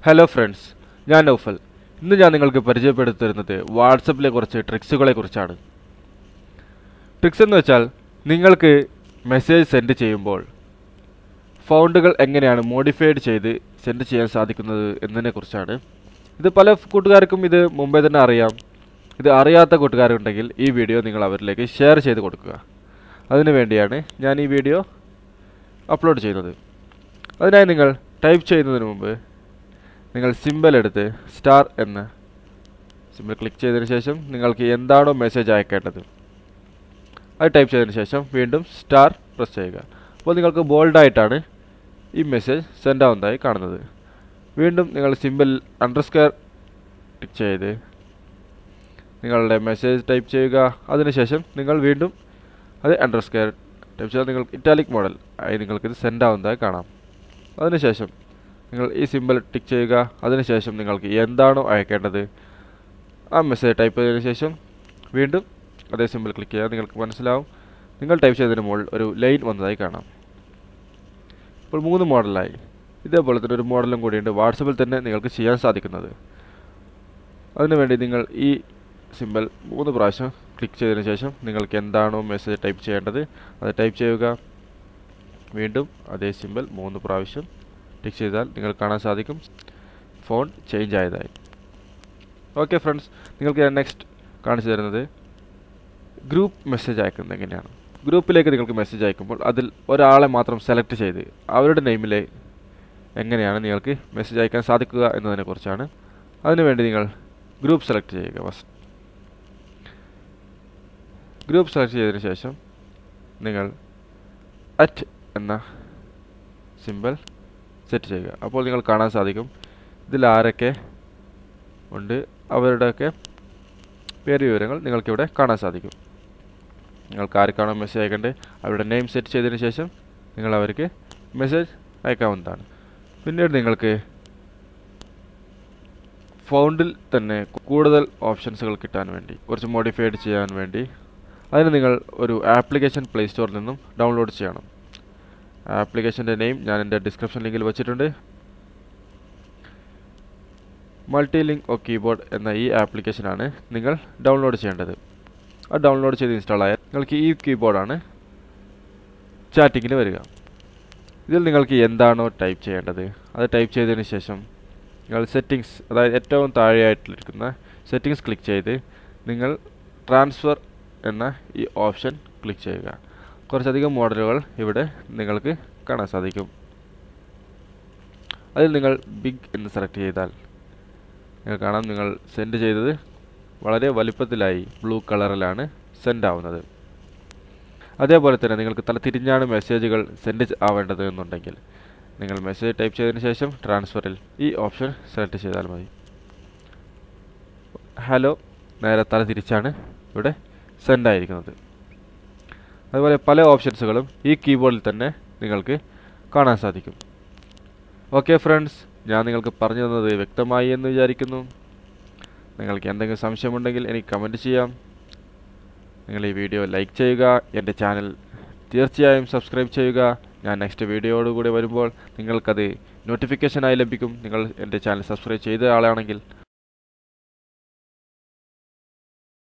Hello friends, ഞാൻ നൗഫൽ. ഇന്ന് ഞാൻ നിങ്ങൾക്ക് പരിചയപ്പെടുത്തുന്നത് വാട്സപ്പിലെ കുറച്ച് ട്രിക്സുകളെ കുറിച്ചാണ്. ട്രിക്സ് എന്ന് വെച്ചാൽ നിങ്ങൾക്ക് മെസ്സേജ് സെൻഡ് ചെയ്യുമ്പോൾ ഫൗണ്ടുകൾ എങ്ങനെയാണ് മോഡിഫൈഡ് ചെയ്ത് സെൻഡ് ചെയ്യാൻ സാധിക്കുന്നത് എന്നതിനെക്കുറിച്ചാണ്. ഇത് പല കൂട്ടുകാർക്കും ഇത് മുമ്പേ തന്നെ അറിയാം. ഇത് അറിയാത്ത കൂട്ടുകാരുണ്ടെങ്കിൽ ഈ വീഡിയോ നിങ്ങൾ അവരിലേക്ക് ഷെയർ ചെയ്ത് കൊടുക്കുക. അതിനു വേണ്ടിയാണ് ഞാൻ ഈ വീഡിയോ അപ്ലോഡ് ചെയ്യുന്നത്. അതിനായി നിങ്ങൾ ടൈപ്പ് ചെയ്യുന്നതിന് മുമ്പ് നിങ്ങൾ സിമ്പൽ എടുത്ത് സ്റ്റാർ എന്ന സിമ്പൽ ക്ലിക്ക് ചെയ്തതിന് ശേഷം നിങ്ങൾക്ക് എന്താണോ മെസ്സേജ് അയക്കേണ്ടത് അത് ടൈപ്പ് ചെയ്തതിന് ശേഷം വീണ്ടും സ്റ്റാർ പ്രസ് ചെയ്യുക. അപ്പോൾ നിങ്ങൾക്ക് ബോൾഡായിട്ടാണ് ഈ മെസ്സേജ് സെൻഡ് ആവുന്നതായി കാണുന്നത്. വീണ്ടും നിങ്ങൾ സിമ്പൽ അണ്ടർസ്കെയർ ക്ലിക്ക് ചെയ്ത് നിങ്ങളുടെ മെസ്സേജ് ടൈപ്പ് ചെയ്യുക. അതിനുശേഷം നിങ്ങൾ വീണ്ടും അത് അണ്ടർസ്കെയർ ടൈപ്പ് ചെയ്താൽ നിങ്ങൾക്ക് ഇറ്റാലിക് മോഡൽ ആയി നിങ്ങൾക്കിത് സെൻഡ് ആവുന്നതായി കാണാം. അതിനുശേഷം നിങ്ങൾ ഈ സിമ്പൽ ടിക്ക് ചെയ്യുക. അതിനുശേഷം നിങ്ങൾക്ക് എന്താണോ അയക്കേണ്ടത് ആ മെസ്സേജ് ടൈപ്പ് ചെയ്തതിന് ശേഷം വീണ്ടും അതേ സിമ്പൽ ക്ലിക്ക് ചെയ്യുക. നിങ്ങൾക്ക് മനസ്സിലാവും നിങ്ങൾ ടൈപ്പ് ചെയ്തതിന് മുകളിൽ ഒരു ലൈൻ വന്നതായി കാണാം. ഇപ്പോൾ 3 മോഡലായി. ഇതേപോലെ തന്നെ ഒരു മോഡലും കൂടിയുണ്ട് വാട്സപ്പിൽ തന്നെ നിങ്ങൾക്ക് ചെയ്യാൻ സാധിക്കുന്നത്. അതിനുവേണ്ടി നിങ്ങൾ ഈ സിമ്പൽ 3 പ്രാവശ്യം ക്ലിക്ക് ചെയ്തതിന് ശേഷം നിങ്ങൾക്ക് എന്താണോ മെസ്സേജ് ടൈപ്പ് ചെയ്യേണ്ടത് അത് ടൈപ്പ് ചെയ്യുക. വീണ്ടും അതേ സിമ്പൽ 3 പ്രാവശ്യം ടിക്ക് ചെയ്താൽ നിങ്ങൾ കാണാൻ സാധിക്കും ഫോൺ ചേഞ്ച് ആയതായി. ഓക്കെ ഫ്രണ്ട്സ്, നിങ്ങൾക്ക് ഞാൻ നെക്സ്റ്റ് കാണിച്ചു തരുന്നത് ഗ്രൂപ്പ് മെസ്സേജ് അയക്കുന്നത് എങ്ങനെയാണ്. ഗ്രൂപ്പിലേക്ക് നിങ്ങൾക്ക് മെസ്സേജ് അയക്കുമ്പോൾ അതിൽ ഒരാളെ മാത്രം സെലക്ട് ചെയ്ത് അവരുടെ നെയിമിൽ എങ്ങനെയാണ് നിങ്ങൾക്ക് മെസ്സേജ് അയക്കാൻ സാധിക്കുക എന്നതിനെക്കുറിച്ചാണ്. അതിനുവേണ്ടി നിങ്ങൾ ഗ്രൂപ്പ് സെലക്ട് ചെയ്യുക. ഫസ്റ്റ് ഗ്രൂപ്പ് സെലക്ട് ചെയ്തതിന് ശേഷം നിങ്ങൾ അറ്റ് എന്ന സിമ്പൽ സെറ്റ് ചെയ്യുക. അപ്പോൾ നിങ്ങൾ കാണാൻ സാധിക്കും ഇതിൽ ആരൊക്കെ ഉണ്ട് അവരുടെയൊക്കെ പേര് വിവരങ്ങൾ നിങ്ങൾക്കിവിടെ കാണാൻ സാധിക്കും. നിങ്ങൾക്ക് ആർക്കാണോ മെസ്സേജ് അയക്കേണ്ടത് അവരുടെ നെയിം സെറ്റ് ചെയ്തതിന് ശേഷം നിങ്ങൾ അവർക്ക് മെസ്സേജ് അയക്കാവുന്നതാണ്. പിന്നീട് നിങ്ങൾക്ക് ഫൗണ്ടിൽ തന്നെ കൂടുതൽ ഓപ്ഷൻസുകൾ കിട്ടാൻ വേണ്ടി കുറച്ച് മോഡിഫൈഡ് ചെയ്യാൻ വേണ്ടി അതിന് നിങ്ങൾ ഒരു ആപ്ലിക്കേഷൻ പ്ലേ സ്റ്റോറിൽ നിന്നും ഡൗൺലോഡ് ചെയ്യണം. ആപ്ലിക്കേഷൻ്റെ നെയിം ഞാൻ എൻ്റെ ഡിസ്ക്രിപ്ഷൻ ലിങ്കിൽ വെച്ചിട്ടുണ്ട്. മൾട്ടി ലിങ്ക് ഓ കീബോർഡ് എന്ന ഈ ആപ്ലിക്കേഷനാണ് നിങ്ങൾ ഡൗൺലോഡ് ചെയ്യേണ്ടത്. അത് ഡൗൺലോഡ് ചെയ്ത് ഇൻസ്റ്റാൾ ആയാൽ നിങ്ങൾക്ക് ഈ കീബോർഡാണ് ചാറ്റിങ്ങിന് വരിക. ഇതിൽ നിങ്ങൾക്ക് എന്താണോ ടൈപ്പ് ചെയ്യേണ്ടത് അത് ടൈപ്പ് ചെയ്തതിന് ശേഷം നിങ്ങൾ സെറ്റിങ്സ്, അതായത് ഏറ്റവും താഴെയായിട്ടിരിക്കുന്ന സെറ്റിങ്സ് ക്ലിക്ക് ചെയ്ത് നിങ്ങൾ ട്രാൻസ്ഫർ എന്ന ഈ ഓപ്ഷൻ ക്ലിക്ക് ചെയ്യുക. കുറച്ചധികം മോഡലുകൾ ഇവിടെ നിങ്ങൾക്ക് കാണാൻ സാധിക്കും. അതിൽ നിങ്ങൾ ബിഗ് എന്ന് സെലക്ട് ചെയ്താൽ നിങ്ങൾ കാണാം നിങ്ങൾ സെൻഡ് ചെയ്തത് വളരെ വലിപ്പത്തിലായി ബ്ലൂ കളറിലാണ് സെൻഡ് ആവുന്നത്. അതേപോലെ തന്നെ നിങ്ങൾക്ക് തല തിരിഞ്ഞാണ് മെസ്സേജുകൾ സെൻഡ് ആവേണ്ടത് എന്നുണ്ടെങ്കിൽ നിങ്ങൾ മെസ്സേജ് ടൈപ്പ് ചെയ്തതിന് ശേഷം ട്രാൻസ്ഫറിൽ ഈ ഓപ്ഷൻ സെലക്ട് ചെയ്താൽ മതി. ഹലോ നേരെ തല തിരിച്ചാണ് ഇവിടെ സെൻഡ് ആയിരിക്കുന്നത്. അതുപോലെ പല ഓപ്ഷൻസുകളും ഈ കീബോർഡിൽ തന്നെ നിങ്ങൾക്ക് കാണാൻ സാധിക്കും. ഓക്കെ ഫ്രണ്ട്സ്, ഞാൻ നിങ്ങൾക്ക് പറഞ്ഞു തന്നത് വ്യക്തമായി എന്ന് വിചാരിക്കുന്നു. നിങ്ങൾക്ക് എന്തെങ്കിലും സംശയമുണ്ടെങ്കിൽ എനിക്ക് കമൻറ്റ് ചെയ്യാം. നിങ്ങൾ ഈ വീഡിയോ ലൈക്ക് ചെയ്യുക. എൻ്റെ ചാനൽ തീർച്ചയായും സബ്സ്ക്രൈബ് ചെയ്യുക. ഞാൻ നെക്സ്റ്റ് വീഡിയോയോടുകൂടി വരുമ്പോൾ നിങ്ങൾക്കത് നോട്ടിഫിക്കേഷനായി ലഭിക്കും. നിങ്ങൾ എൻ്റെ ചാനൽ സബ്സ്ക്രൈബ് ചെയ്ത ആളാണെങ്കിൽ